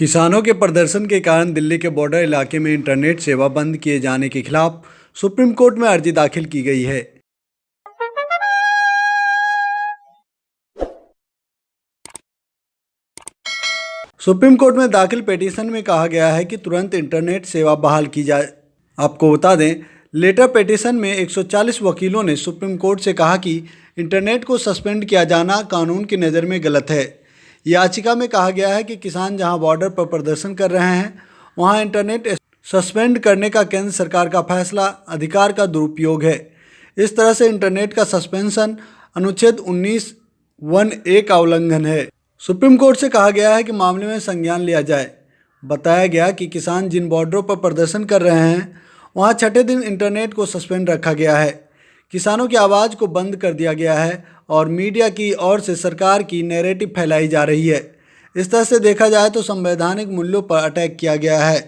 किसानों के प्रदर्शन के कारण दिल्ली के बॉर्डर इलाके में इंटरनेट सेवा बंद किए जाने के खिलाफ सुप्रीम कोर्ट में अर्जी दाखिल की गई है। सुप्रीम कोर्ट में दाखिल पिटीशन में कहा गया है कि तुरंत इंटरनेट सेवा बहाल की जाए। आपको बता दें, लेटर पिटीशन में 140 वकीलों ने सुप्रीम कोर्ट से कहा कि इंटरनेट को सस्पेंड किया जाना कानून की नज़र में गलत है। याचिका में कहा गया है कि किसान जहां बॉर्डर पर प्रदर्शन कर रहे हैं वहां इंटरनेट सस्पेंड करने का केंद्र सरकार का फैसला अधिकार का दुरुपयोग है। इस तरह से इंटरनेट का सस्पेंशन अनुच्छेद 19(1)(a) का उल्लंघन है। सुप्रीम कोर्ट से कहा गया है कि मामले में संज्ञान लिया जाए। बताया गया कि किसान जिन बॉर्डरों पर प्रदर्शन कर रहे हैं वहां छठे दिन इंटरनेट को सस्पेंड रखा गया है। किसानों की आवाज़ को बंद कर दिया गया है और मीडिया की ओर से सरकार की नैरेटिव फैलाई जा रही है। इस तरह से देखा जाए तो संवैधानिक मूल्यों पर अटैक किया गया है।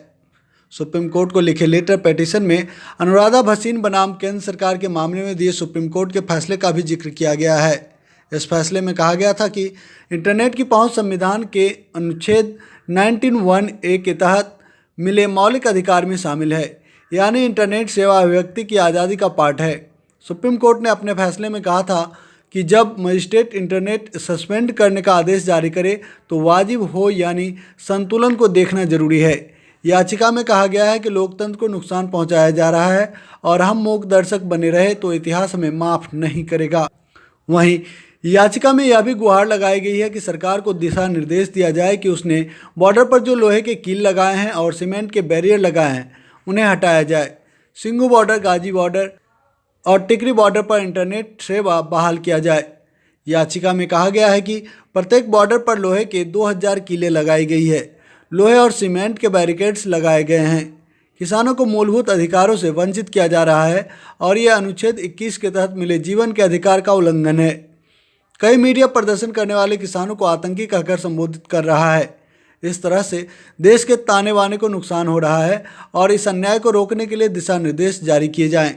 सुप्रीम कोर्ट को लिखे लेटर पिटीशन में अनुराधा भसीन बनाम केंद्र सरकार के मामले में दिए सुप्रीम कोर्ट के फैसले का भी जिक्र किया गया है। इस फैसले में कहा गया था कि इंटरनेट की पहुंच संविधान के अनुच्छेद 19(1)(a) के तहत मिले मौलिक अधिकार में शामिल है, यानी इंटरनेट सेवा अभिव्यक्ति की आज़ादी का पार्ट है। सुप्रीम कोर्ट ने अपने फैसले में कहा था कि जब मजिस्ट्रेट इंटरनेट सस्पेंड करने का आदेश जारी करे तो वाजिब हो, यानी संतुलन को देखना जरूरी है। याचिका में कहा गया है कि लोकतंत्र को नुकसान पहुंचाया जा रहा है और हम मूक दर्शक बने रहे तो इतिहास हमें माफ़ नहीं करेगा। वहीं याचिका में यह भी गुहार लगाई गई है कि सरकार को दिशा निर्देश दिया जाए कि उसने बॉर्डर पर जो लोहे के कील लगाए हैं और सीमेंट के बैरियर लगाए हैं उन्हें हटाया जाए। सिंघू बॉर्डर, गाजी बॉर्डर और टिकरी बॉर्डर पर इंटरनेट सेवा बहाल किया जाए। याचिका में कहा गया है कि प्रत्येक बॉर्डर पर लोहे के 2000 कीलें लगाई गई है। लोहे और सीमेंट के बैरिकेड्स लगाए गए हैं। किसानों को मूलभूत अधिकारों से वंचित किया जा रहा है और यह अनुच्छेद 21 के तहत मिले जीवन के अधिकार का उल्लंघन है। कई मीडिया प्रदर्शन करने वाले किसानों को आतंकी कहकर संबोधित कर रहा है। इस तरह से देश के ताने बाने को नुकसान हो रहा है और इस अन्याय को रोकने के लिए दिशा निर्देश जारी किए जाएं।